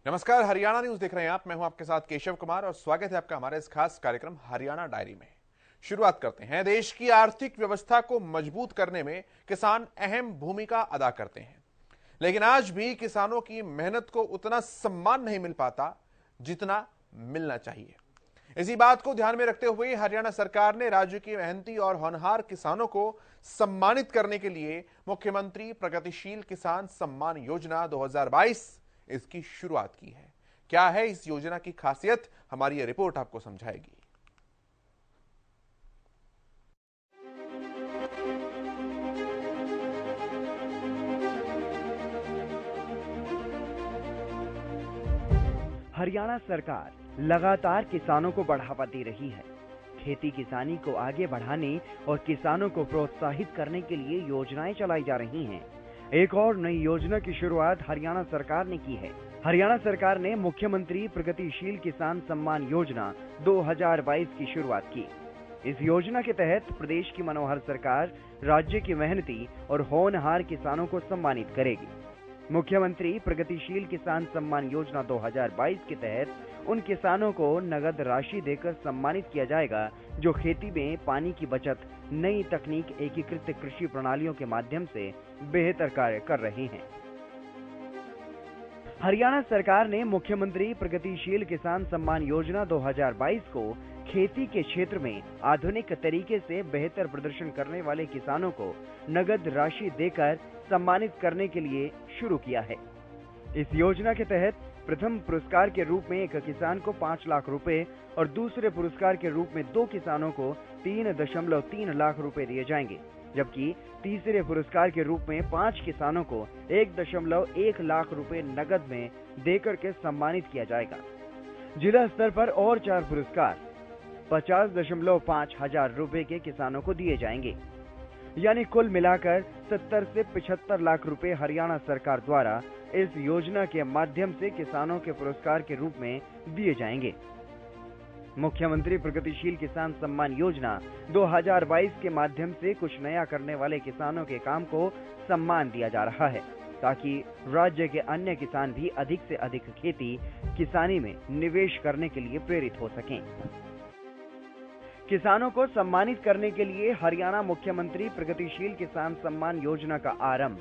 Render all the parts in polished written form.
नमस्कार, हरियाणा न्यूज देख रहे हैं आप। मैं हूं आपके साथ केशव कुमार और स्वागत है आपका हमारे इस खास कार्यक्रम हरियाणा डायरी में। शुरुआत करते हैं। देश की आर्थिक व्यवस्था को मजबूत करने में किसान अहम भूमिका अदा करते हैं, लेकिन आज भी किसानों की मेहनत को उतना सम्मान नहीं मिल पाता जितना मिलना चाहिए। इसी बात को ध्यान में रखते हुए हरियाणा सरकार ने राज्य के मेहनती और होनहार किसानों को सम्मानित करने के लिए मुख्यमंत्री प्रगतिशील किसान सम्मान योजना 2022 इसकी शुरुआत की है। क्या है इस योजना की खासियत, हमारी यह रिपोर्ट आपको समझाएगी। हरियाणा सरकार लगातार किसानों को बढ़ावा दे रही है। खेती किसानी को आगे बढ़ाने और किसानों को प्रोत्साहित करने के लिए योजनाएं चलाई जा रही हैं। एक और नई योजना की शुरुआत हरियाणा सरकार ने की है। हरियाणा सरकार ने मुख्यमंत्री प्रगतिशील किसान सम्मान योजना 2022 की शुरुआत की। इस योजना के तहत प्रदेश की मनोहर सरकार राज्य के मेहनती और होनहार किसानों को सम्मानित करेगी। मुख्यमंत्री प्रगतिशील किसान सम्मान योजना 2022 के तहत उन किसानों को नगद राशि देकर सम्मानित किया जाएगा जो खेती में पानी की बचत, नई तकनीक, एकीकृत कृषि प्रणालियों के माध्यम से बेहतर कार्य कर रहे हैं। हरियाणा सरकार ने मुख्यमंत्री प्रगतिशील किसान सम्मान योजना 2022 को खेती के क्षेत्र में आधुनिक तरीके से बेहतर प्रदर्शन करने वाले किसानों को नगद राशि देकर सम्मानित करने के लिए शुरू किया है। इस योजना के तहत प्रथम पुरस्कार के रूप में एक किसान को 5 लाख रुपए और दूसरे पुरस्कार के रूप में 2 किसानों को 3.3 लाख रुपए दिए जाएंगे, जबकि तीसरे पुरस्कार के रूप में 5 किसानों को 1.1 लाख रुपए नगद में देकर के सम्मानित किया जाएगा। जिला स्तर पर और 4 पुरस्कार 50.5 हजार रुपए के किसानों को दिए जाएंगे। यानी कुल मिलाकर 70 से 75 लाख रुपए हरियाणा सरकार द्वारा इस योजना के माध्यम से किसानों के पुरस्कार के रूप में दिए जाएंगे। मुख्यमंत्री प्रगतिशील किसान सम्मान योजना 2022 के माध्यम से कुछ नया करने वाले किसानों के काम को सम्मान दिया जा रहा है, ताकि राज्य के अन्य किसान भी अधिक से अधिक खेती किसानी में निवेश करने के लिए प्रेरित हो सकें। किसानों को सम्मानित करने के लिए हरियाणा मुख्यमंत्री प्रगतिशील किसान सम्मान योजना का आरंभ।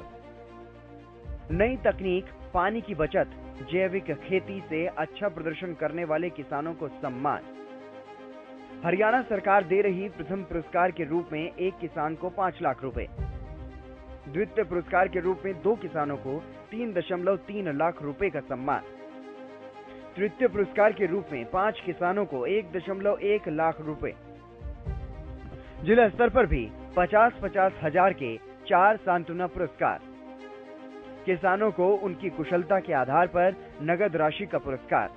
नई तकनीक, पानी की बचत, जैविक खेती से अच्छा प्रदर्शन करने वाले किसानों को सम्मान। हरियाणा सरकार दे रही प्रथम पुरस्कार के रूप में एक किसान को 5 लाख रुपए, द्वितीय पुरस्कार के रूप में 2 किसानों को 3.3 लाख रुपए का सम्मान, तृतीय पुरस्कार के रूप में 5 किसानों को 1.1 लाख रुपए। जिला स्तर पर भी 50-50 हजार के 4 सांत्वना पुरस्कार। किसानों को उनकी कुशलता के आधार पर नगद राशि का पुरस्कार।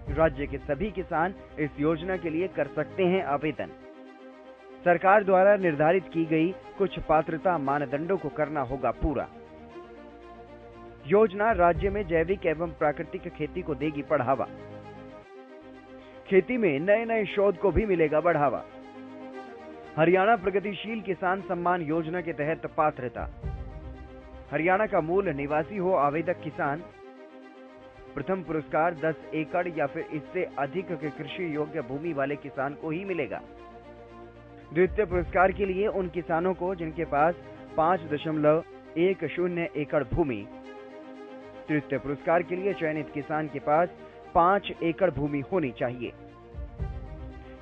राज्य के सभी किसान इस योजना के लिए कर सकते हैं आवेदन। सरकार द्वारा निर्धारित की गई कुछ पात्रता मानदंडों को करना होगा पूरा। योजना राज्य में जैविक एवं प्राकृतिक खेती को देगी बढ़ावा। खेती में नए नए शोध को भी मिलेगा बढ़ावा। हरियाणा प्रगतिशील किसान सम्मान योजना के तहत पात्रता। हरियाणा का मूल निवासी हो आवेदक किसान। प्रथम पुरस्कार 10 एकड़ या फिर इससे अधिक के कृषि योग्य भूमि वाले किसान को ही मिलेगा। द्वितीय पुरस्कार के लिए उन किसानों को जिनके पास 5.10 एकड़ भूमि। तृतीय पुरस्कार के लिए चयनित किसान के पास 5 एकड़ भूमि होनी चाहिए।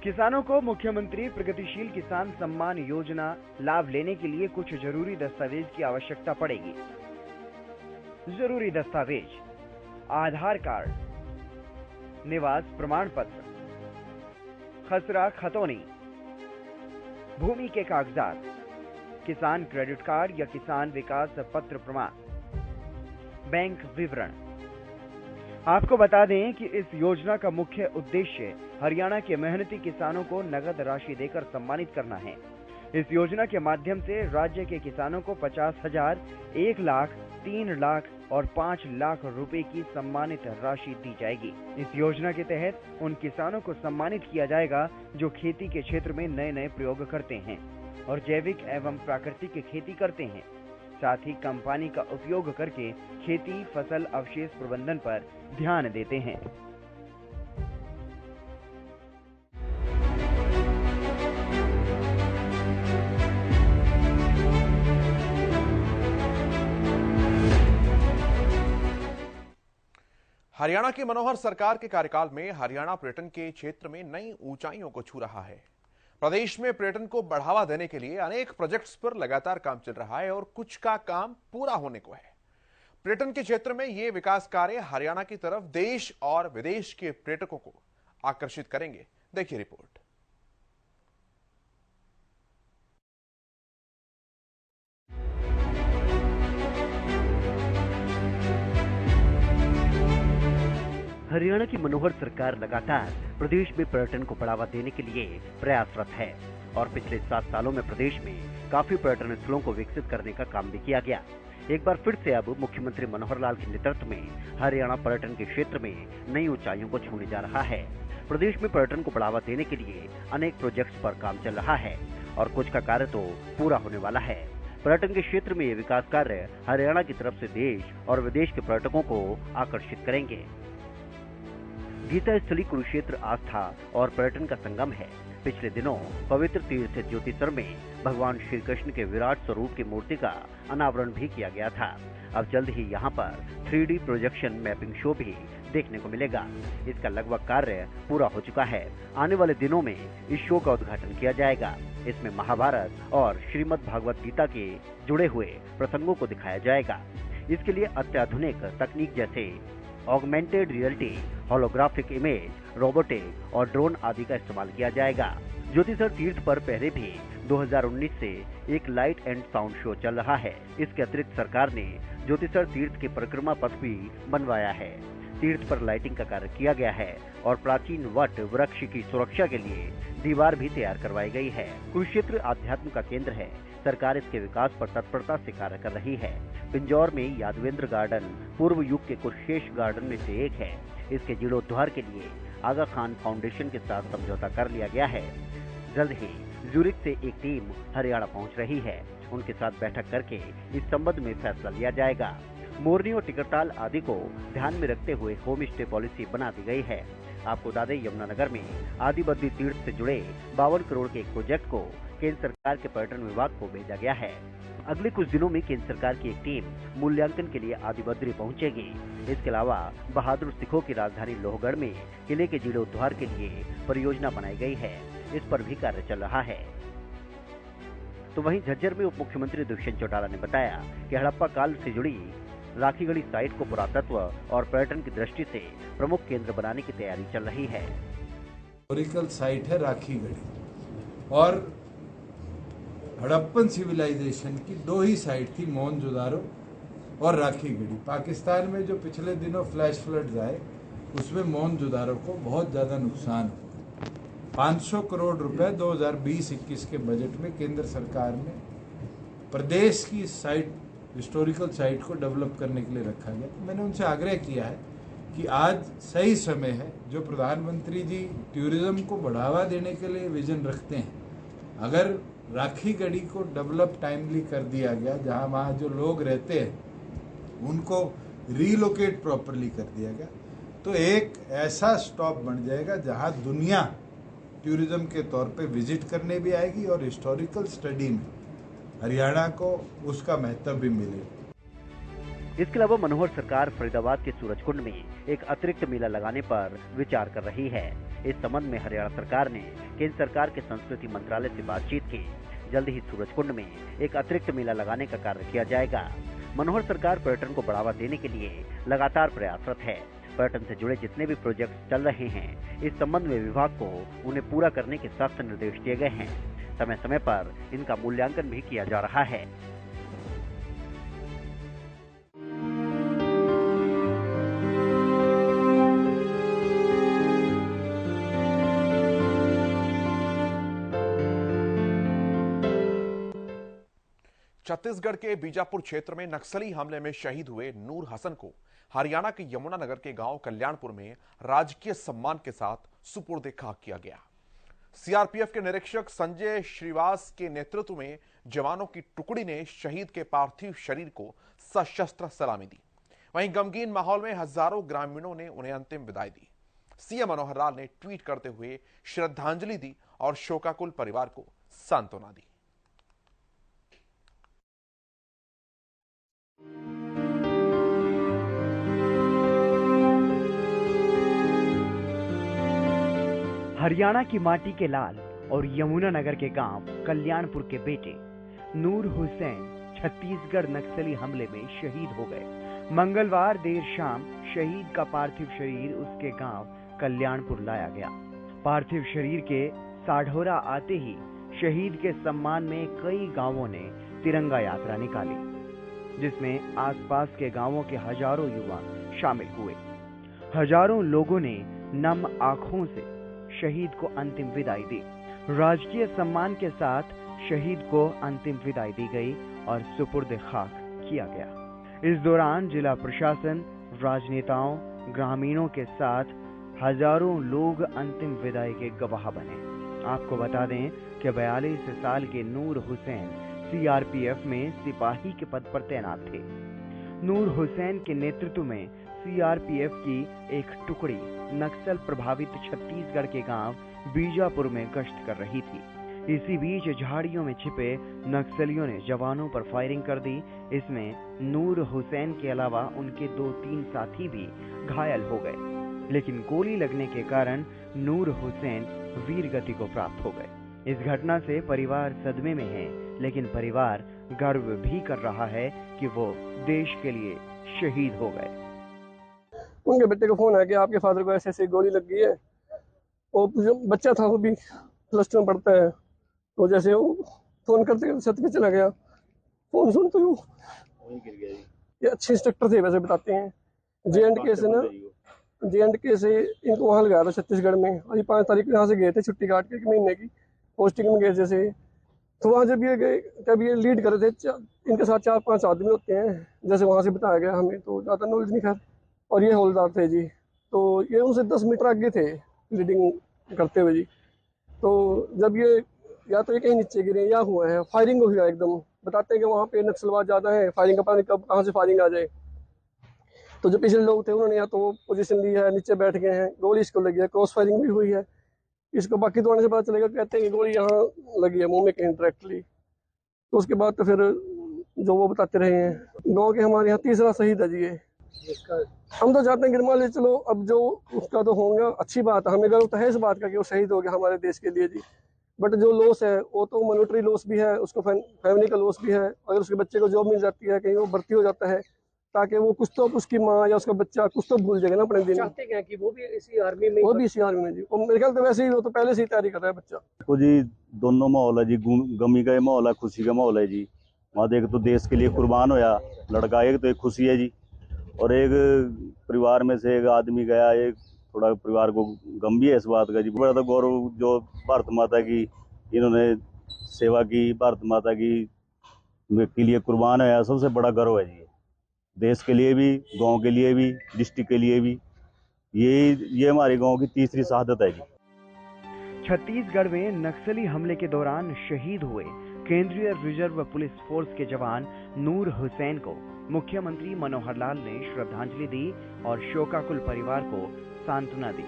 किसानों को मुख्यमंत्री प्रगतिशील किसान सम्मान योजना लाभ लेने के लिए कुछ जरूरी दस्तावेज की आवश्यकता पड़ेगी। जरूरी दस्तावेज: आधार कार्ड, निवास प्रमाण पत्र, खसरा खतौनी, भूमि के कागजात, किसान क्रेडिट कार्ड या किसान विकास पत्र प्रमाण, बैंक विवरण। आपको बता दें कि इस योजना का मुख्य उद्देश्य हरियाणा के मेहनती किसानों को नगद राशि देकर सम्मानित करना है। इस योजना के माध्यम से राज्य के किसानों को 50,000, 1 लाख, 3 लाख और 5 लाख रुपए की सम्मानित राशि दी जाएगी। इस योजना के तहत उन किसानों को सम्मानित किया जाएगा जो खेती के क्षेत्र में नए नए प्रयोग करते हैं और जैविक एवं प्राकृतिक खेती करते हैं। साथ ही कम पानी का उपयोग करके खेती फसल अवशेष प्रबंधन पर ध्यान देते हैं। हरियाणा की मनोहर सरकार के कार्यकाल में हरियाणा पर्यटन के क्षेत्र में नई ऊंचाइयों को छू रहा है। प्रदेश में पर्यटन को बढ़ावा देने के लिए अनेक प्रोजेक्ट्स पर लगातार काम चल रहा है और कुछ का काम पूरा होने को है। पर्यटन के क्षेत्र में ये विकास कार्य हरियाणा की तरफ देश और विदेश के पर्यटकों को आकर्षित करेंगे। देखिए रिपोर्ट। हरियाणा की मनोहर सरकार लगातार प्रदेश में पर्यटन को बढ़ावा देने के लिए प्रयासरत है और पिछले 7 सालों में प्रदेश में काफी पर्यटन स्थलों को विकसित करने का काम भी किया गया। एक बार फिर से अब मुख्यमंत्री मनोहर लाल के नेतृत्व में हरियाणा पर्यटन के क्षेत्र में नई ऊंचाइयों को छूने जा रहा है। प्रदेश में पर्यटन को बढ़ावा देने के लिए अनेक प्रोजेक्ट्स पर काम चल रहा है और कुछ का कार्य तो पूरा होने वाला है। पर्यटन के क्षेत्र में ये विकास कार्य हरियाणा की तरफ से देश और विदेश के पर्यटकों को आकर्षित करेंगे। गीता स्थली कुरुक्षेत्र आस्था और पर्यटन का संगम है। पिछले दिनों पवित्र तीर्थ ज्योतिसर में भगवान श्री कृष्ण के विराट स्वरूप की मूर्ति का अनावरण भी किया गया था। अब जल्द ही यहाँ पर 3D प्रोजेक्शन मैपिंग शो भी देखने को मिलेगा। इसका लगभग कार्य पूरा हो चुका है। आने वाले दिनों में इस शो का उद्घाटन किया जाएगा। इसमें महाभारत और श्रीमद् भागवत गीता के जुड़े हुए प्रसंगों को दिखाया जाएगा। इसके लिए अत्याधुनिक तकनीक जैसे augmented reality, holographic image, robotic और ड्रोन आदि का इस्तेमाल किया जाएगा। ज्योतिसर तीर्थ पर पहले भी 2019 से एक लाइट एंड साउंड शो चल रहा है। इसके अतिरिक्त सरकार ने ज्योतिसर तीर्थ के परिक्रमा पथ भी बनवाया है। तीर्थ पर लाइटिंग का कार्य किया गया है और प्राचीन वट वृक्ष की सुरक्षा के लिए दीवार भी तैयार करवाई गई है। कुरुक्षेत्र आध्यात्म का केंद्र है। सरकार इसके विकास पर तत्परता से कार्य कर रही है। पिंजौर में यादवेंद्र गार्डन पूर्व युग के कुशेष गार्डन में से एक है। इसके जीर्णोद्धार के लिए आगा खान फाउंडेशन के साथ समझौता कर लिया गया है। जल्द ही ज्यूरिख से एक टीम हरियाणा पहुंच रही है। उनके साथ बैठक करके इस संबंध में फैसला लिया जाएगा। मोरनी और टिकरताल आदि को ध्यान में रखते हुए होम स्टे पॉलिसी बना दी गई है। आपको बता दें, यमुनानगर में आदिबद्री तीर्थ से जुड़े 52 करोड़ के एक प्रोजेक्ट को केंद्र सरकार के पर्यटन विभाग को भेजा गया है। अगले कुछ दिनों में केंद्र सरकार की एक टीम मूल्यांकन के लिए आदिबद्री पहुंचेगी। इसके अलावा बहादुर सिखों की राजधानी लोहगढ़ में किले के जीर्णोद्धार के लिए परियोजना बनाई गई है। इस पर भी कार्य चल रहा है। तो वहीं झज्जर में उप मुख्यमंत्री दुष्यंत चौटाला ने बताया कि हड़प्पा काल से जुड़ी राखीगढ़ी साइट को पुरातत्व और पर्यटन की दृष्टि से प्रमुख केंद्र बनाने की तैयारी चल रही है। हिस्टोरिकल साइट है राखीगढ़ी और हड़प्पन सिविलाइजेशन की 2 ही साइट थी, मोहनजोदारो और राखीगढ़ी। पाकिस्तान में जो पिछले दिनों फ्लैश फ्लड्स आए उसमें मोहनजोदारो को बहुत ज़्यादा नुकसान हुआ। 500 करोड़ रुपए 2020-21 के बजट में केंद्र सरकार ने प्रदेश की साइट हिस्टोरिकल साइट को डेवलप करने के लिए रखा गया। तो मैंने उनसे आग्रह किया है कि आज सही समय है। जो प्रधानमंत्री जी टूरिज्म को बढ़ावा देने के लिए विजन रखते हैं, अगर राखीगढ़ी को डेवलप टाइमली कर दिया गया, जहां वहाँ जो लोग रहते हैं उनको रीलोकेट प्रॉपरली कर दिया गया, तो एक ऐसा स्टॉप बन जाएगा जहां दुनिया टूरिज्म के तौर पे विजिट करने भी आएगी और हिस्टोरिकल स्टडी में हरियाणा को उसका महत्व भी मिलेगा। इसके अलावा मनोहर सरकार फरीदाबाद के सूरजकुंड में एक अतिरिक्त मेला लगाने पर विचार कर रही है। इस संबंध में हरियाणा सरकार ने केंद्र सरकार के संस्कृति मंत्रालय से बातचीत की। जल्द ही सूरजकुंड में एक अतिरिक्त मेला लगाने का कार्य किया जाएगा। मनोहर सरकार पर्यटन को बढ़ावा देने के लिए लगातार प्रयासरत है। पर्यटन से जुड़े जितने भी प्रोजेक्ट चल रहे हैं, इस संबंध में विभाग को उन्हें पूरा करने के सख्त निर्देश दिए गए हैं। समय समय पर इनका मूल्यांकन भी किया जा रहा है। 'छत्तीसगढ़ के बीजापुर क्षेत्र में नक्सली हमले में शहीद हुए नूर हसन को हरियाणा के यमुनानगर के गांव कल्याणपुर में राजकीय सम्मान के साथ सुपुर्द-ए-खाक किया गया। सीआरपीएफ के निरीक्षक संजय श्रीवास के नेतृत्व में जवानों की टुकड़ी ने शहीद के पार्थिव शरीर को सशस्त्र सलामी दी। वहीं गमगीन माहौल में हजारों ग्रामीणों ने उन्हें अंतिम विदाई दी। सीएम मनोहर लाल ने ट्वीट करते हुए श्रद्धांजलि दी और शोकाकुल परिवार को सांत्वना दी। हरियाणा की माटी के लाल और यमुनानगर के गांव कल्याणपुर के बेटे नूर हुसैन छत्तीसगढ़ नक्सली हमले में शहीद हो गए। मंगलवार देर शाम शहीद का पार्थिव शरीर उसके गांव कल्याणपुर लाया गया। पार्थिव शरीर के साढौरा आते ही शहीद के सम्मान में कई गांवों ने तिरंगा यात्रा निकाली, जिसमें आसपास के गांवों के हजारों युवा शामिल हुए। हजारों लोगों ने नम आंखों से शहीद को अंतिम विदाई दी। राजकीय सम्मान के साथ शहीद को अंतिम विदाई दी गई और सुपुर्द खाक किया गया। इस दौरान जिला प्रशासन, राजनेताओं, ग्रामीणों के साथ हजारों लोग अंतिम विदाई के गवाह बने। आपको बता दें कि 42 साल के नूर हुसैन सीआरपीएफ में सिपाही के पद पर तैनात थे। नूर हुसैन के नेतृत्व में सीआरपीएफ की एक टुकड़ी नक्सल प्रभावित छत्तीसगढ़ के गांव बीजापुर में गश्त कर रही थी। इसी बीच झाड़ियों में छिपे नक्सलियों ने जवानों पर फायरिंग कर दी। इसमें नूर हुसैन के अलावा उनके 2-3 साथी भी घायल हो गए, लेकिन गोली लगने के कारण नूर हुसैन वीर गति को प्राप्त हो गए। इस घटना से परिवार सदमे में है, लेकिन परिवार गर्व भी कर रहा है कि वो देश के लिए शहीद हो गए। उनके बेटे को फोन आया कि आपके फादर को ऐसे ऐसे गोली लग गई है। वो जो बच्चा था वो भी +2 में पढ़ता है, तो जैसे वो फोन करते करते छत पे चला गया। फोन सुन तो वहीं गिर गया। ये अच्छे इंस्ट्रक्टर थे वैसे, बताते हैं J&K से ना, J&K से इनको वहाँ लगाया था छत्तीसगढ़ में। अभी 5 तारीख को यहाँ से गए थे छुट्टी काट के, 1 महीने की पोस्टिंग में गए जैसे। तो वहाँ जब ये गए, तब ये लीड कर रहे थे, इनके साथ 4-5 आदमी होते हैं जैसे वहाँ से बताया गया हमें, तो ज़्यादा नॉलेज नहीं खैर। और ये हौलदार थे जी, तो ये उनसे 10 मीटर आगे थे लीडिंग करते हुए जी। तो जब ये या तो ये कहीं नीचे गिरे या हुआ है, फायरिंग हुई है एकदम। बताते हैं कि वहाँ पे नक्सलवाद ज़्यादा है, फायरिंग का पता नहीं कब कहाँ से फायरिंग आ जाए। तो जो पिछले लोग थे उन्होंने या तो पोजीशन ली है, नीचे बैठ गए हैं, गोली इसको लगी है, क्रॉस फायरिंग भी हुई है। इसको बाकी दौड़ने से पता चलेगा, कहते हैं कि गोली यहाँ लगी है मुँह में कहीं डायरेक्टली। तो उसके बाद तो फिर जो वो बताते रहे हैं, गाँव के हमारे यहाँ तीसरा शहीद है जी ये। हम तो चाहते हैं गिरमा ले चलो, अब जो उसका तो होगा अच्छी बात है, हमें गर्व तो है इस बात का कि वो शहीद हो गया हमारे देश के लिए जी। बट जो लॉस है वो तो मॉनेटरी लॉस भी है, उसको फैमिली का लॉस भी है। अगर उसके बच्चे को जॉब मिल जाती है, कहीं वो भर्ती हो जाता है, ताकि वो कुछ तो उसकी माँ या उसका बच्चा कुछ तो भूल जाएगा ना अपने दिन। चाहते हैं कि वो भी इसी आर्मी में, वो भी इसी आर्मी में जी। और मेरे ख्याल तो वैसे ही वो तो पहले से ही तैयारी कर रहा है बच्चा। देखो जी, दोनों माहौल है जी, गमी का माहौल है, खुशी का माहौल है जी। वहाँ देख तो देश के लिए कुर्बान होया लड़का, एक तो एक खुशी है जी, और एक परिवार में से एक आदमी गया, एक थोड़ा परिवार को गम भी है इस बात का जी। बड़ा तो गौरव जो भारत माता की इन्होंने सेवा की, भारत माता की के लिए कुर्बान है, सबसे बड़ा गर्व है जी। देश के लिए भी, गांव के लिए भी, डिस्ट्रिक्ट के लिए भी। ये हमारे गांव की तीसरी शहादत है जी। छत्तीसगढ़ में नक्सली हमले के दौरान शहीद हुए केंद्रीय रिजर्व पुलिस फोर्स के जवान नूर हुसैन को मुख्यमंत्री मनोहर लाल ने श्रद्धांजलि दी और शोकाकुल परिवार को सांत्वना दी।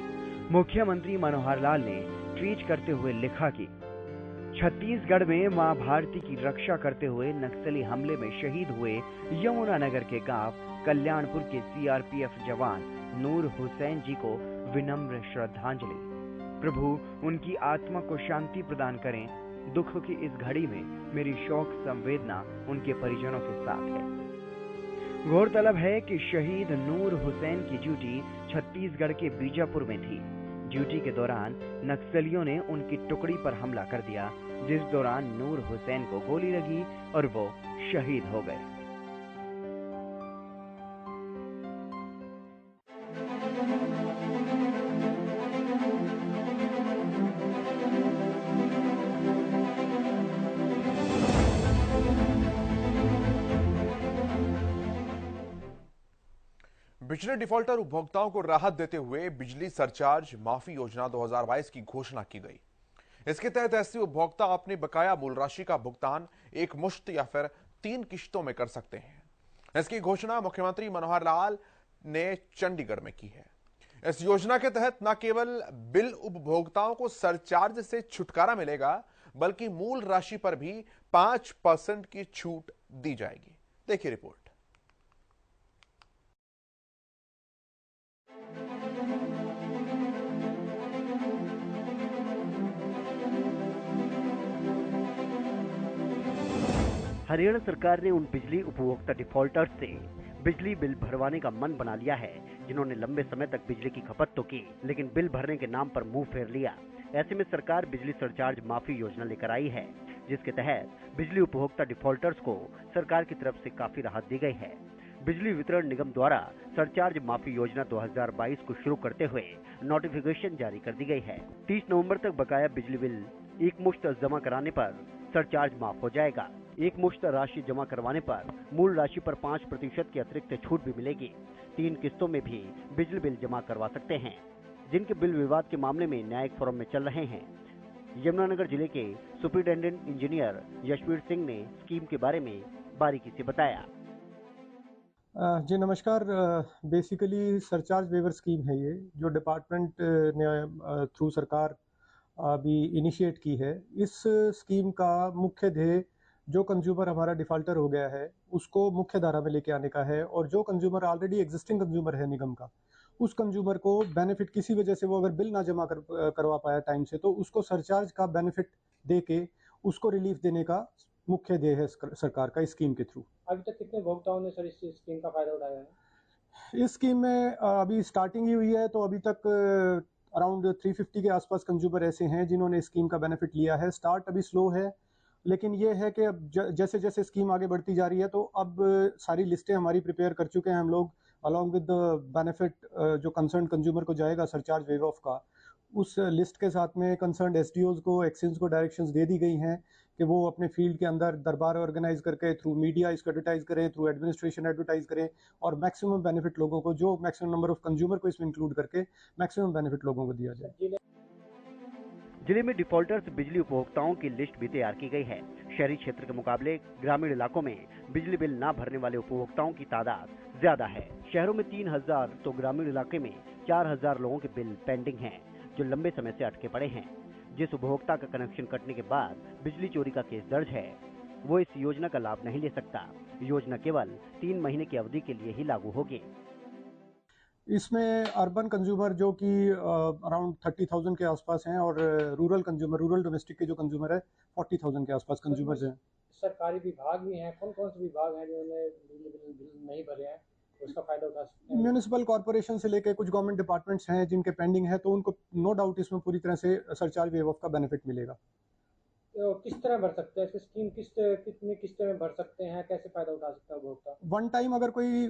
मुख्यमंत्री मनोहर लाल ने ट्वीट करते हुए लिखा कि छत्तीसगढ़ में मां भारती की रक्षा करते हुए नक्सली हमले में शहीद हुए यमुनानगर के गांव कल्याणपुर के सीआरपीएफ जवान नूर हुसैन जी को विनम्र श्रद्धांजलि। प्रभु उनकी आत्मा को शांति प्रदान करें। दुख की इस घड़ी में मेरी शोक संवेदना उनके परिजनों के साथ है। गौरतलब है कि शहीद नूर हुसैन की ड्यूटी छत्तीसगढ़ के बीजापुर में थी। ड्यूटी के दौरान नक्सलियों ने उनकी टुकड़ी पर हमला कर दिया, जिस दौरान नूर हुसैन को गोली लगी और वो शहीद हो गए। बिजली डिफॉल्टर उपभोक्ताओं को राहत देते हुए बिजली सरचार्ज माफी योजना 2022 की घोषणा की गई। इसके तहत ऐसे उपभोक्ता अपनी बकाया मूल राशि का भुगतान एक मुश्त या फिर 3 किश्तों में कर सकते हैं। इसकी घोषणा मुख्यमंत्री मनोहर लाल ने चंडीगढ़ में की है। इस योजना के तहत न केवल बिल उपभोक्ताओं को सरचार्ज से छुटकारा मिलेगा, बल्कि मूल राशि पर भी 5% की छूट दी जाएगी। देखिए रिपोर्ट। हरियाणा सरकार ने उन बिजली उपभोक्ता डिफॉल्टर्स से बिजली बिल भरवाने का मन बना लिया है जिन्होंने लंबे समय तक बिजली की खपत तो की, लेकिन बिल भरने के नाम पर मुंह फेर लिया। ऐसे में सरकार बिजली सरचार्ज माफी योजना लेकर आई है, जिसके तहत बिजली उपभोक्ता डिफॉल्टर्स को सरकार की तरफ से काफी राहत दी गई है। बिजली वितरण निगम द्वारा सरचार्ज माफी योजना 2022 को शुरू करते हुए नोटिफिकेशन जारी कर दी गई है। 30 नवंबर तक बकाया बिजली बिल एक मुश्त जमा कराने पर सरचार्ज माफ हो जाएगा। एक मुश्त राशि जमा करवाने पर मूल राशि पर 5% की अतिरिक्त छूट भी मिलेगी। 3 किस्तों में भी बिजली बिल जमा करवा सकते हैं। जिनके बिल विवाद के मामले में न्यायिक फोरम में चल रहे हैं। यमुनानगर जिले के सुपरिटेंडेंट इंजीनियर यशवीर सिंह ने स्कीम के बारे में बारीकी से बताया। जी नमस्कार। बेसिकली सरचार्ज वेवर स्कीम है ये, जो डिपार्टमेंट ने थ्रू सरकार अभी इनिशिएट की है। इस स्कीम का मुख्य ध्येय जो कंज्यूमर हमारा डिफॉल्टर हो गया है उसको मुख्य धारा में लेके आने का है, और जो कंज्यूमर ऑलरेडी एग्जिस्टिंग कंज्यूमर है निगम का, उस कंज्यूमर को बेनिफिट किसी वजह से वो अगर बिल ना जमा करवा पाया टाइम से, तो उसको सरचार्ज का बेनिफिट दे के उसको रिलीफ देने का मुख्य ध्येय है सरकार का इस स्कीम के थ्रू। अभी तक कितने उपभोक्ताओं ने सर इस स्कीम का फायदा उठाया है? इस स्कीम में अभी स्टार्टिंग ही हुई है, तो अभी तक अराउंड 350 के आसपास कंज्यूमर ऐसे हैं जिन्होंने स्कीम का बेनिफिट लिया है। स्टार्ट अभी स्लो है, लेकिन ये है कि अब जैसे जैसे स्कीम आगे बढ़ती जा रही है, तो अब सारी लिस्टें हमारी प्रिपेयर कर चुके हैं हम लोग, अलॉन्ग विद द बेनिफिट जो कंसर्न कंज्यूमर को जाएगा सरचार्ज वेव ऑफ का। उस लिस्ट के साथ में कंसर्न एसडीओज को, एक्सचेंज को डायरेक्शंस दे दी गई हैं कि वो अपने फील्ड के अंदर दरबार ऑर्गेनाइज करके थ्रू मीडिया इसको एडवर्टाइज करें, थ्रू एडमिनिस्ट्रेशन एडवर्टाइज करें, और मैक्सिमम बेनिफिट लोगों को, जो मैक्सिमम नंबर ऑफ कंज्यूमर को इसमें इंक्लूड करके मैक्सिमम बेनिफिट लोगों को दिया जाए। जिले में डिफॉल्टर्स बिजली उपभोक्ताओं की लिस्ट भी तैयार की गई है। शहरी क्षेत्र के मुकाबले ग्रामीण इलाकों में बिजली बिल न भरने वाले उपभोक्ताओं की तादाद ज्यादा है। शहरों में 3000 तो ग्रामीण इलाके में 4000 लोगों के बिल पेंडिंग हैं, जो लंबे समय से अटके पड़े हैं। जिस उपभोक्ता का कनेक्शन कटने के बाद बिजली चोरी का केस दर्ज है, वो इस योजना का लाभ नहीं ले सकता। योजना केवल 3 महीने की अवधि के लिए ही लागू होगी। इसमें अर्बन कंज्यूमर जो कि अराउंड 30,000 के आसपास हैं, और रूरल कंज्यूमर, रूरल डोमेस्टिक के जो कंज्यूमर है 40,000 के आसपास कंज्यूमर्स हैं। सरकारी विभाग भी हैं, कौन कौन से विभाग हैं जिन्होंने बिल नहीं भरे हैं, उसका फायदा उठा सकते हैं? म्यूनिसिपल कॉर्पोरेशन से लेकर कुछ गवर्नमेंट डिपार्टमेंट्स हैं जिनके पेंडिंग है, तो उनको नो डाउट इसमें पूरी तरह से सरचार्ज वेव ऑफ का बेनिफिट मिलेगा। तो किस तरह भर सकते हैं? स्कीम कितनी किस्तें में भर सकते हैं? कैसे फायदा उठा सकता है उपभोक्ता? वन टाइम अगर कोई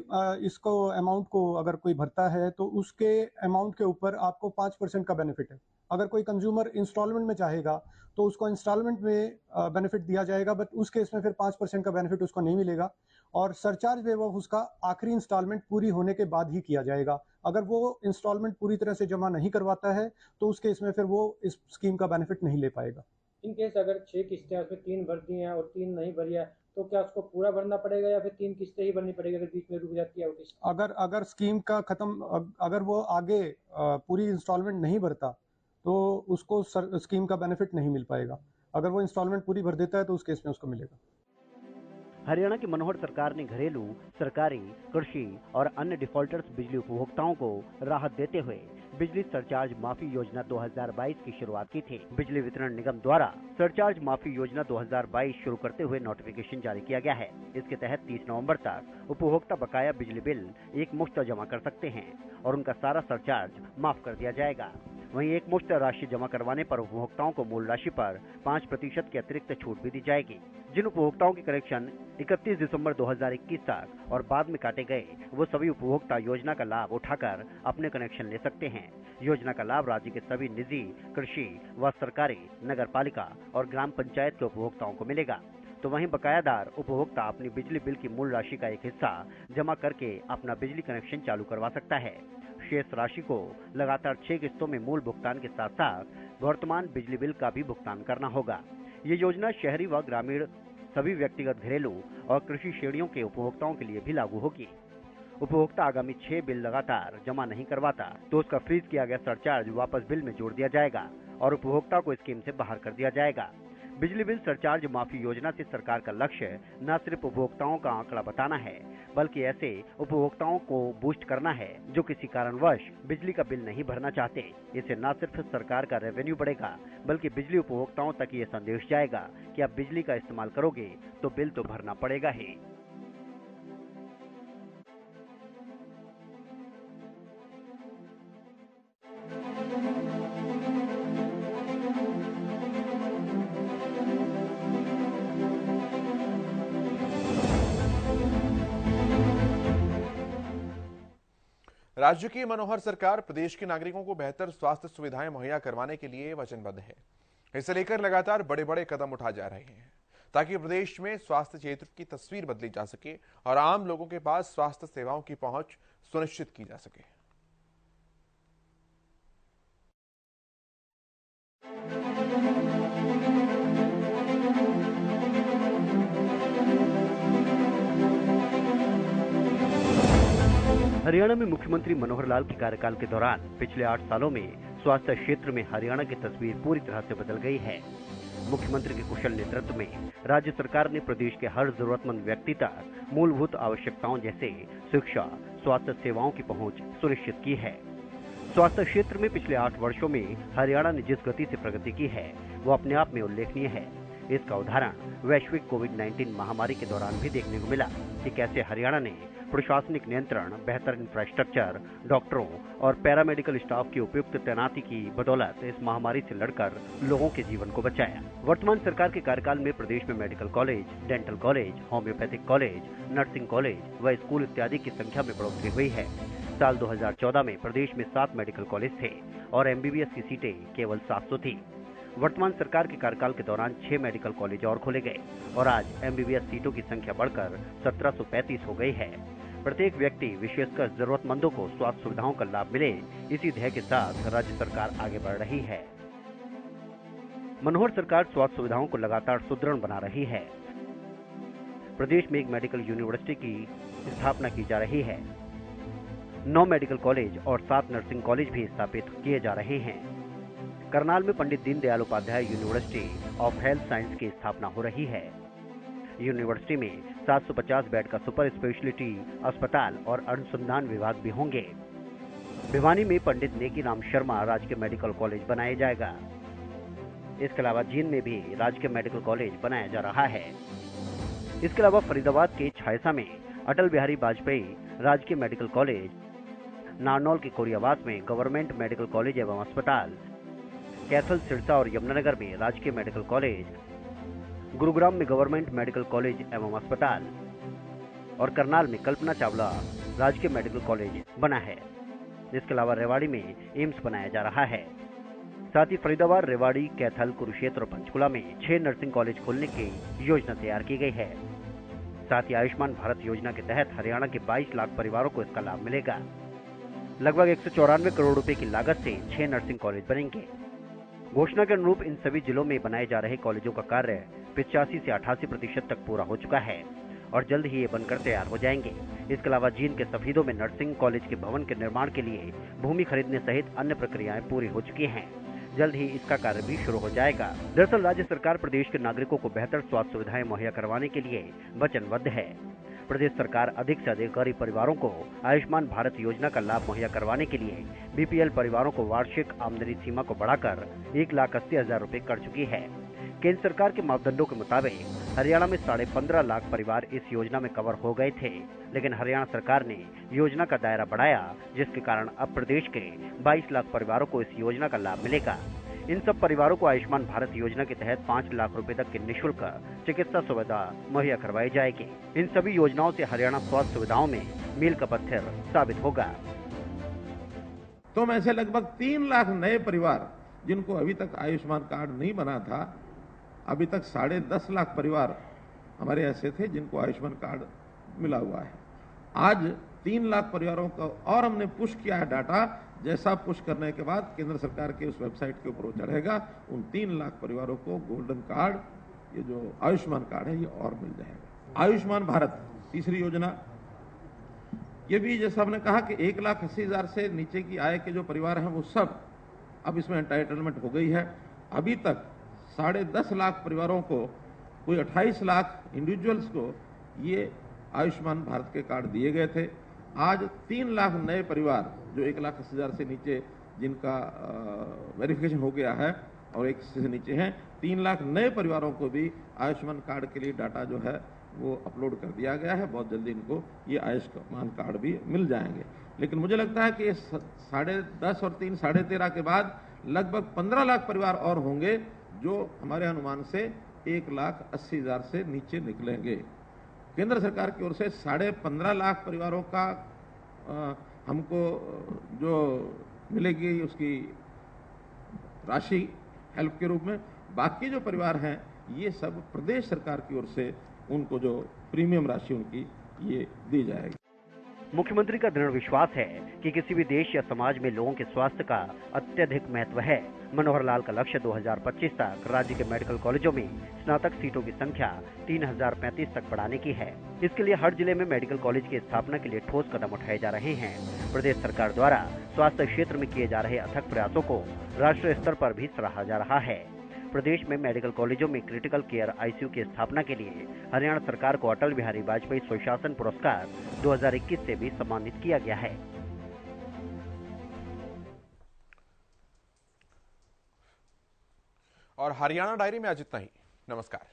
इसको अमाउंट को अगर कोई भरता है, तो उसके अमाउंट के ऊपर आपको 5% का बेनिफिट है। अगर कोई कंज्यूमर इंस्टॉलमेंट में चाहेगा तो उसको इंस्टॉलमेंट में बेनिफिट दिया जाएगा, बट उस केस में फिर 5% का बेनिफिट उसको नहीं मिलेगा, और सरचार्ज वेव ऑफ उसका आखिरी इंस्टॉलमेंट पूरी होने के बाद ही किया जाएगा। अगर वो इंस्टॉलमेंट पूरी तरह से जमा नहीं करवाता है, तो उस केस में फिर वो इस स्कीम का बेनिफिट नहीं ले पाएगा। इन केस अगर 6 किस्तें उसमें 3 भर दी हैं और 3 नहीं भरी है, तो क्या उसको पूरा भरना पड़ेगा या फिर 3 किस्तें ही भरनी पड़ेगी अगर बीच में रुक जाती है वो किस्त? अगर स्कीम का अगर वो आगे पूरी इंस्टॉलमेंट नहीं भरता, तो उसको स्कीम का बेनिफिट नहीं मिल पाएगा। अगर वो इंस्टॉलमेंट पूरी भर देता है, तो उस केस में उसको मिलेगा। हरियाणा की मनोहर सरकार ने घरेलू, सरकारी, कृषि और अन्य डिफॉल्टर्स बिजली उपभोक्ताओं को राहत देते हुए बिजली सरचार्ज माफी योजना 2022 की शुरुआत की थी। बिजली वितरण निगम द्वारा सरचार्ज माफी योजना 2022 शुरू करते हुए नोटिफिकेशन जारी किया गया है। इसके तहत 30 नवंबर तक उपभोक्ता बकाया बिजली बिल एक मुश्त जमा कर सकते हैं और उनका सारा सरचार्ज माफ कर दिया जाएगा। वहीं एक मुश्त राशि जमा करवाने पर उपभोक्ताओं को मूल राशि पर 5% की अतिरिक्त छूट भी दी जाएगी। जिन उपभोक्ताओं के कनेक्शन 31 दिसंबर 2021 तक और बाद में काटे गए, वो सभी उपभोक्ता योजना का लाभ उठाकर अपने कनेक्शन ले सकते हैं। योजना का लाभ राज्य के सभी निजी, कृषि व सरकारी, नगर पालिका और ग्राम पंचायत के उपभोक्ताओं को मिलेगा। तो वहीं बकायादार उपभोक्ता अपनी बिजली बिल की मूल राशि का एक हिस्सा जमा करके अपना बिजली कनेक्शन चालू करवा सकता है। शेष राशि को लगातार 6 किस्तों में मूल भुगतान के साथ साथ वर्तमान बिजली बिल का भी भुगतान करना होगा। ये योजना शहरी व ग्रामीण सभी व्यक्तिगत, घरेलू और कृषि श्रेणियों के उपभोक्ताओं के लिए भी लागू होगी। उपभोक्ता आगामी 6 बिल लगातार जमा नहीं करवाता तो उसका फ्रीज किया गया सरचार्ज वापस बिल में जोड़ दिया जाएगा और उपभोक्ता को स्कीम से बाहर कर दिया जाएगा। बिजली बिल सरचार्ज माफी योजना से सरकार का लक्ष्य न सिर्फ उपभोक्ताओं का आंकड़ा बताना है, बल्कि ऐसे उपभोक्ताओं को बूस्ट करना है जो किसी कारणवश बिजली का बिल नहीं भरना चाहते। इससे न सिर्फ सरकार का रेवेन्यू बढ़ेगा, बल्कि बिजली उपभोक्ताओं तक ये संदेश जाएगा कि आप बिजली का इस्तेमाल करोगे तो बिल तो भरना पड़ेगा ही। राज्य की मनोहर सरकार प्रदेश के नागरिकों को बेहतर स्वास्थ्य सुविधाएं मुहैया करवाने के लिए वचनबद्ध है। इसे लेकर लगातार बड़े बड़े कदम उठाए जा रहे हैं ताकि प्रदेश में स्वास्थ्य क्षेत्र की तस्वीर बदली जा सके और आम लोगों के पास स्वास्थ्य सेवाओं की पहुंच सुनिश्चित की जा सके। हरियाणा में मुख्यमंत्री मनोहर लाल के कार्यकाल के दौरान पिछले 8 सालों में स्वास्थ्य क्षेत्र में हरियाणा की तस्वीर पूरी तरह से बदल गई है। मुख्यमंत्री के कुशल नेतृत्व में राज्य सरकार ने प्रदेश के हर जरूरतमंद व्यक्ति तक मूलभूत आवश्यकताओं जैसे शिक्षा, स्वास्थ्य सेवाओं की पहुंच सुनिश्चित की है। स्वास्थ्य क्षेत्र में पिछले 8 वर्षों में हरियाणा ने जिस गति से प्रगति की है वो अपने आप में उल्लेखनीय है। इसका उदाहरण वैश्विक कोविड-19 महामारी के दौरान भी देखने को मिला कि कैसे हरियाणा ने प्रशासनिक नियंत्रण, बेहतर इंफ्रास्ट्रक्चर, डॉक्टरों और पैरामेडिकल स्टाफ की उपयुक्त तैनाती की बदौलत इस महामारी से लड़कर लोगों के जीवन को बचाया। वर्तमान सरकार के कार्यकाल में प्रदेश में medical college, dental college, homeopathic college, nursing college व स्कूल इत्यादि की संख्या में बढ़ोतरी हुई है। साल 2014 में प्रदेश में 7 मेडिकल कॉलेज थे और MBBS की सीटें केवल 700 थी। वर्तमान सरकार के कार्यकाल के दौरान 6 मेडिकल कॉलेज और खोले गए और आज MBBS सीटों की संख्या बढ़कर 1735 हो गई है। प्रत्येक व्यक्ति, विशेषकर जरूरतमंदों को स्वास्थ्य सुविधाओं का लाभ मिले, इसी ध्येय के साथ राज्य सरकार आगे बढ़ रही है। मनोहर सरकार स्वास्थ्य सुविधाओं को लगातार सुदृढ़ बना रही है। प्रदेश में एक मेडिकल यूनिवर्सिटी की स्थापना की जा रही है। 9 मेडिकल कॉलेज और 7 नर्सिंग कॉलेज भी स्थापित किए जा रहे हैं। करनाल में Pandit Deendayal Upadhyay university of health science की स्थापना हो रही है। यूनिवर्सिटी में 750 बेड का सुपर स्पेशलिटी अस्पताल और अनुसंधान विभाग भी होंगे। भिवानी में पंडित नेकीराम शर्मा राजकीय मेडिकल कॉलेज बनाया जाएगा। इसके अलावा जींद में भी राजकीय मेडिकल कॉलेज बनाया जा रहा है। इसके अलावा फरीदाबाद के छायसा में अटल बिहारी वाजपेयी राजकीय मेडिकल कॉलेज, नारनौल के कोरियावास में गवर्नमेंट मेडिकल कॉलेज एवं अस्पताल, कैथल, सिरसा और यमुनानगर में राजकीय मेडिकल कॉलेज, गुरुग्राम में गवर्नमेंट मेडिकल कॉलेज एवं अस्पताल और करनाल में कल्पना चावला राजकीय मेडिकल कॉलेज बना है। इसके अलावा रेवाड़ी में एम्स बनाया जा रहा है। साथ ही फरीदाबाद, रेवाड़ी, कैथल, कुरुक्षेत्र और पंचकुला में 6 नर्सिंग कॉलेज खोलने की योजना तैयार की गई है। साथ ही आयुष्मान भारत योजना के तहत हरियाणा के 22 लाख परिवारों को इसका लाभ मिलेगा। लगभग 194 करोड़ रुपए की लागत से 6 नर्सिंग कॉलेज बनेंगे। घोषणा के अनुरूप इन सभी जिलों में बनाए जा रहे कॉलेजों का कार्य 85 से 88% तक पूरा हो चुका है और जल्द ही ये बनकर तैयार हो जाएंगे। इसके अलावा जींद के सफीदों में नर्सिंग कॉलेज के भवन के निर्माण के लिए भूमि खरीदने सहित अन्य प्रक्रियाएं पूरी हो चुकी हैं। जल्द ही इसका कार्य भी शुरू हो जाएगा। दरअसल राज्य सरकार प्रदेश के नागरिकों को बेहतर स्वास्थ्य सुविधाएं मुहैया करवाने के लिए वचनबद्ध है। प्रदेश सरकार अधिक से अधिक गरीब परिवारों को आयुष्मान भारत योजना का लाभ मुहैया करवाने के लिए BPL परिवारों को वार्षिक आमदनी सीमा को बढ़ाकर 1,80,000 रुपए कर चुकी है। केंद्र सरकार के मापदंडों के मुताबिक हरियाणा में 15.5 लाख परिवार इस योजना में कवर हो गए थे, लेकिन हरियाणा सरकार ने योजना का दायरा बढ़ाया, जिसके कारण अब प्रदेश के 22 लाख परिवारों को इस योजना का लाभ मिलेगा। इन सब परिवारों को आयुष्मान भारत योजना के तहत 5 लाख रुपए तक की निःशुल्क चिकित्सा सुविधा मुहैया करवाई जाएगी। इन सभी योजनाओं से हरियाणा स्वास्थ्य सुविधाओं में मील का पत्थर साबित होगा। तो में से लगभग 3 लाख नए परिवार जिनको अभी तक आयुष्मान कार्ड नहीं बना था, अभी तक 10.5 लाख परिवार हमारे ऐसे थे जिनको आयुष्मान कार्ड मिला हुआ है। आज 3 लाख परिवारों का और हमने पुश किया है डाटा। जैसा पुश करने के बाद केंद्र सरकार के उस वेबसाइट के ऊपर वो चढ़ेगा, उन 3 लाख परिवारों को गोल्डन कार्ड, ये जो आयुष्मान कार्ड है, ये और मिल जाएगा। आयुष्मान भारत तीसरी योजना, ये भी जैसा हमने कहा कि 1,80,000 से नीचे की आय के जो परिवार हैं वो सब अब इसमें एंटाइटलमेंट हो गई है। अभी तक 10.5 लाख परिवारों को, कोई 28 लाख इंडिविजुअल्स को ये आयुष्मान भारत के कार्ड दिए गए थे। आज 3 लाख नए परिवार जो 1,80,000 से नीचे जिनका वेरिफिकेशन हो गया है और 1 से नीचे हैं, 3 लाख नए परिवारों को भी आयुष्मान कार्ड के लिए डाटा जो है वो अपलोड कर दिया गया है। बहुत जल्दी इनको ये आयुष्मान कार्ड भी मिल जाएंगे। लेकिन मुझे लगता है कि 10.5 और 3 13.5 के बाद लगभग 15 लाख परिवार और होंगे जो हमारे अनुमान से 1,80,000 से नीचे निकलेंगे। केंद्र सरकार की ओर से 15.5 लाख परिवारों का हमको जो मिलेगी उसकी राशि हेल्प के रूप में। बाकी जो परिवार हैं ये सब प्रदेश सरकार की ओर से उनको जो प्रीमियम राशि उनकी ये दी जाएगी। मुख्यमंत्री का दृढ़ विश्वास है कि किसी भी देश या समाज में लोगों के स्वास्थ्य का अत्यधिक महत्व है। मनोहर लाल का लक्ष्य 2025 तक राज्य के मेडिकल कॉलेजों में स्नातक सीटों की संख्या 3035 तक बढ़ाने की है। इसके लिए हर जिले में मेडिकल कॉलेज की स्थापना के लिए ठोस कदम उठाए जा रहे हैं। प्रदेश सरकार द्वारा स्वास्थ्य क्षेत्र में किए जा रहे अथक प्रयासों को राष्ट्रीय स्तर पर भी सराहा जा रहा है। प्रदेश में मेडिकल कॉलेजों में क्रिटिकल केयर आईसीयू की स्थापना के लिए हरियाणा सरकार को अटल बिहारी वाजपेयी सुशासन पुरस्कार 2021 से भी सम्मानित किया गया है। और हरियाणा डायरी में आज इतना ही। नमस्कार।